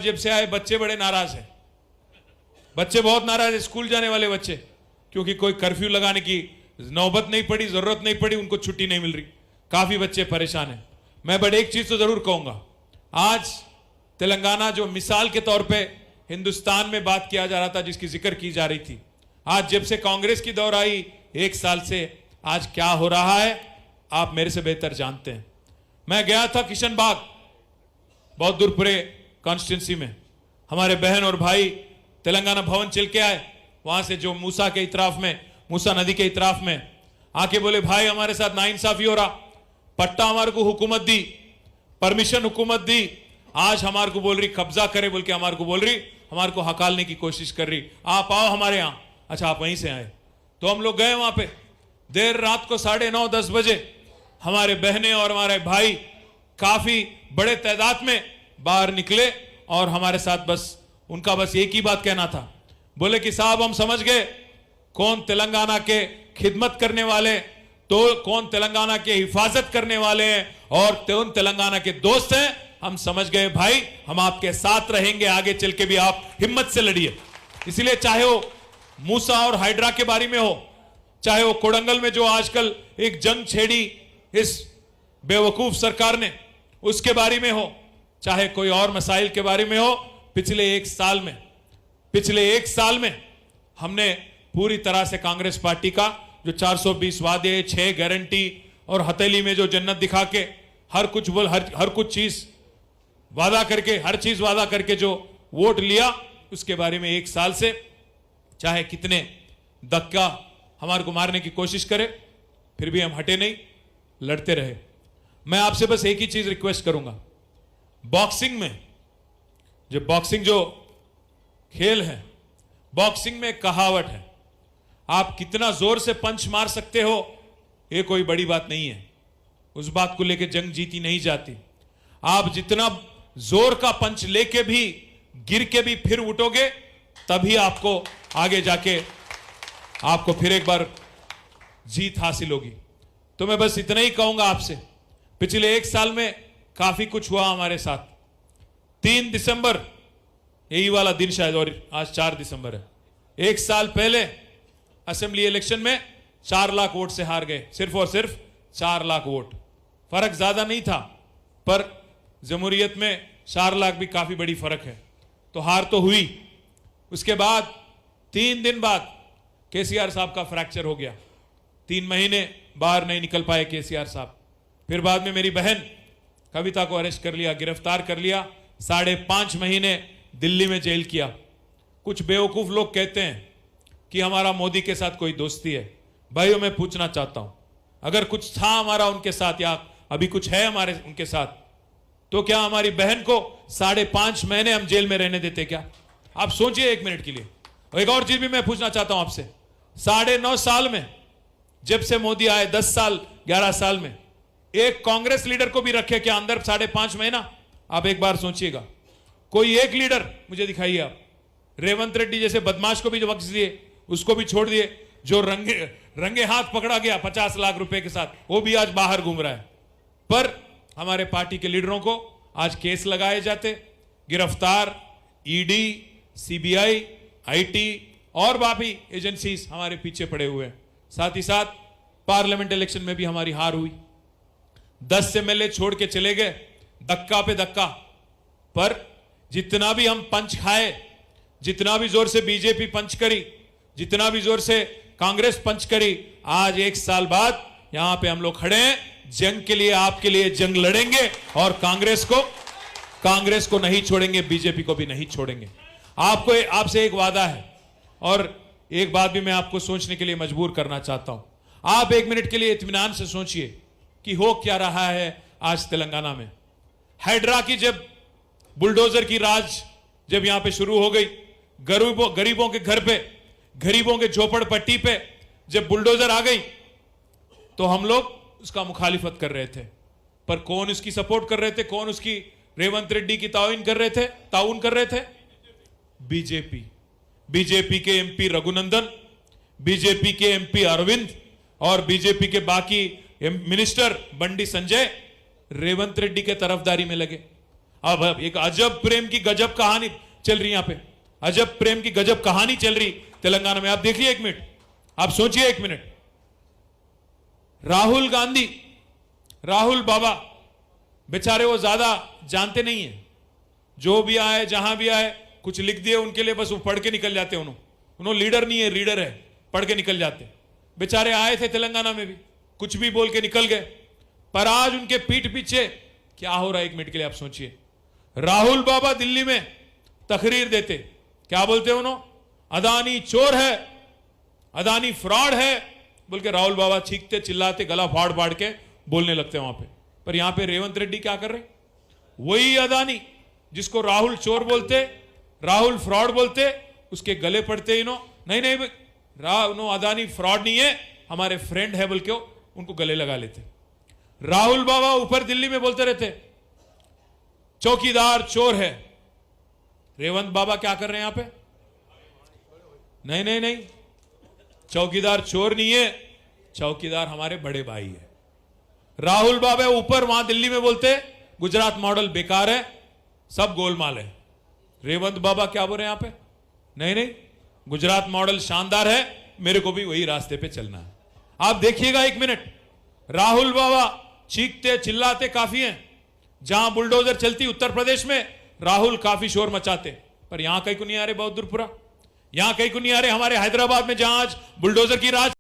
जब से आए बच्चे बड़े नाराज हैं, बच्चे बहुत नाराज है, स्कूल जाने वाले बच्चे, क्योंकि कोई कर्फ्यू लगाने की नौबत नहीं पड़ी, जरूरत नहीं पड़ी, उनको छुट्टी नहीं मिल रही, काफी बच्चे परेशान हैं। मैं बट एक चीज तो जरूर कहूंगा, आज तेलंगाना जो मिसाल के तौर पे हिंदुस्तान में बात किया जा रहा था, जिसकी जिक्र की जा रही थी, आज जब से कांग्रेस की दौर आई 1 साल से आज क्या हो रहा है आप मेरे से बेहतर जानते हैं। मैं गया था किशन बाग, बहुत दूरपुरे कॉन्स्टिट्यूंसी में, हमारे बहन और भाई तेलंगाना भवन चल के आए, वहां से जो मूसा के इतराफ में, मूसा नदी के इतराफ में आके बोले भाई हमारे साथ नाइंसाफी हो रहा, पट्टा हमारे को हुकूमत दी, परमिशन हुकूमत दी, आज हमारे को बोल रही कब्जा करे बोल के हमारे को बोल रही, हमारे को हकालने की कोशिश कर रही, आप आओ हमारे यहां। अच्छा आप वहीं से आए, तो हम लोग गए वहां पे, देर रात को 9:30-10 बजे हमारे बहनें और हमारे भाई काफी बड़े तादाद में बाहर निकले और हमारे साथ बस उनका बस एक ही बात कहना था, बोले कि साहब हम समझ गए कौन तेलंगाना के खिदमत करने वाले, तो कौन तेलंगाना के हिफाजत करने वाले हैं और कौन तेलंगाना के दोस्त हैं, हम समझ गए भाई, हम आपके साथ रहेंगे, आगे चल के भी आप हिम्मत से लड़िए। इसलिए चाहे वो मूसा और हाइड्रा के बारे में हो, चाहे वो कोडंगल में जो आजकल एक जंग छेड़ी इस बेवकूफ सरकार ने उसके बारे में हो, चाहे कोई और मसाइल के बारे में हो, पिछले एक साल में हमने पूरी तरह से कांग्रेस पार्टी का जो 420 वादे, 6 गारंटी और हथेली में जो जन्नत दिखा के हर कुछ चीज वादा करके, हर चीज वादा करके जो वोट लिया, उसके बारे में 1 साल से चाहे कितने धक्का हमारे को मारने की कोशिश करे, फिर भी हम हटे नहीं, लड़ते रहे। मैं आपसे बस एक ही चीज रिक्वेस्ट करूंगा, बॉक्सिंग में जो खेल है, बॉक्सिंग में कहावत है, आप कितना जोर से पंच मार सकते हो ये कोई बड़ी बात नहीं है, उस बात को लेके जंग जीती नहीं जाती। आप जितना जोर का पंच लेके भी गिर के भी फिर उठोगे, तभी आपको आगे जाके आपको फिर एक बार जीत हासिल होगी। तो मैं बस इतना ही कहूंगा आपसे, पिछले 1 साल में काफी कुछ हुआ हमारे साथ। 3 दिसंबर यही वाला दिन शायद, और आज 4 दिसंबर है, 1 साल पहले असेंबली इलेक्शन में 4 लाख वोट से हार गए, सिर्फ और सिर्फ 4 लाख वोट, फर्क ज्यादा नहीं था, पर जमहूरियत में 4 लाख भी काफी बड़ी फर्क है, तो हार तो हुई। उसके बाद 3 दिन बाद केसीआर साहब का फ्रैक्चर हो गया, 3 महीने बाहर नहीं निकल पाए केसीआर साहब। फिर बाद में मेरी बहन कविता को अरेस्ट कर लिया, गिरफ्तार कर लिया, 5.5 महीने दिल्ली में जेल किया। कुछ बेवकूफ लोग कहते हैं कि हमारा मोदी के साथ कोई दोस्ती है। भाइयों मैं पूछना चाहता हूं, अगर कुछ था हमारा उनके साथ या अभी कुछ है हमारे उनके साथ, तो क्या हमारी बहन को 5.5 महीने हम जेल में रहने देते क्या? आप सोचिए 1 मिनट के लिए। और एक और चीज भी मैं पूछना चाहता हूं आपसे, 9.5 साल में जब से मोदी आए, 10 साल 11 साल में एक कांग्रेस लीडर को भी रखे क्या अंदर 5.5 महीना? आप एक बार सोचिएगा, कोई एक लीडर मुझे दिखाइए आप। रेवंत रेड्डी जैसे बदमाश को भी जो बख्श दिए, उसको भी छोड़ दिए, जो रंगे हाथ पकड़ा गया 50 लाख रुपए के साथ, वो भी आज बाहर घूम रहा है। पर हमारे पार्टी के लीडरों को आज केस लगाए जाते, गिरफ्तार, ईडी, सीबीआई, आईटी और बाकी एजेंसीज हमारे पीछे पड़े हुए हैं। साथ ही साथ पार्लियामेंट इलेक्शन में भी हमारी हार हुई, 10 एमएलए छोड़ के चले गए, धक्का पे धक्का। पर जितना भी हम पंच खाए, जितना भी जोर से बीजेपी पंच करी, जितना भी जोर से कांग्रेस पंच करी, आज 1 साल बाद यहां पे हम लोग खड़े हैं, जंग के लिए, आपके लिए जंग लड़ेंगे और कांग्रेस को नहीं छोड़ेंगे, बीजेपी को भी नहीं छोड़ेंगे। आपसे एक वादा है, और एक बात भी मैं आपको सोचने के लिए मजबूर करना चाहता हूं। आप 1 मिनट के लिए इत्मीनान से सोचिए कि हो क्या रहा है आज तेलंगाना में। हाइड्रा की जब बुलडोजर की राज जब यहां पे शुरू हो गई, गरीबों के घर पे, गरीबों के झोपड़पट्टी पे जब बुलडोजर आ गई, तो हम लोग उसका मुखालिफत कर रहे थे। पर कौन उसकी सपोर्ट कर रहे थे, कौन उसकी रेवंत रेड्डी की ताउन कर रहे थे? बीजेपी के एमपी रघुनंदन, बीजेपी के एमपी अरविंद और बीजेपी के बाकी मिनिस्टर बंडी संजय रेवंत रेड्डी के तरफदारी में लगे। अब एक अजब प्रेम की गजब कहानी चल रही यहां पे, अजब प्रेम की गजब कहानी चल रही तेलंगाना में। आप देखिए 1 मिनट, आप सोचिए 1 मिनट। राहुल गांधी, राहुल बाबा बेचारे वो ज्यादा जानते नहीं है, जो भी आए जहां भी आए कुछ लिख दिए उनके लिए, बस वो पढ़ के निकल जाते। उन्होंने लीडर नहीं है, रीडर है, पढ़ के निकल जाते। बेचारे आए थे तेलंगाना में भी, कुछ भी बोल के निकल गए। पर आज उनके पीठ पीछे क्या हो रहा है, 1 मिनट के लिए आप सोचिए। राहुल बाबा दिल्ली में तकरीर देते, क्या बोलते उन्होंने? अदानी चोर है, अदानी फ्रॉड है बोल के राहुल बाबा चीखते चिल्लाते गला फाड़ फाड़ के बोलने लगते वहां पे। पर यहां पे रेवंत रेड्डी क्या कर रहे? वही अदानी जिसको राहुल चोर बोलते, राहुल फ्रॉड बोलते, उसके गले पड़ते इन्हों, नहीं नहीं अदानी फ्रॉड नहीं है, हमारे फ्रेंड है बोल के उनको गले लगा लेते। राहुल बाबा ऊपर दिल्ली में बोलते रहते चौकीदार चोर है। रेवंत बाबा क्या कर रहे हैं यहां पे? नहीं नहीं नहीं, चौकीदार चोर नहीं है, चौकीदार हमारे बड़े भाई है। राहुल बाबा ऊपर वहां दिल्ली में बोलते गुजरात मॉडल बेकार है, सब गोलमाल है। रेवंत बाबा क्या बोल रहे हैं यहां पे? नहीं नहीं, गुजरात मॉडल शानदार है, मेरे को भी वही रास्ते पे चलना है। आप देखिएगा 1 मिनट, राहुल बाबा चीखते चिल्लाते काफी हैं। जहां बुलडोजर चलती उत्तर प्रदेश में, राहुल काफी शोर मचाते। पर यहां कहीं को नहीं आ रहे, बहुत दूरपुरा, यहां कहीं को नहीं आ रहे। हमारे हैदराबाद में जहां आज बुलडोजर की राज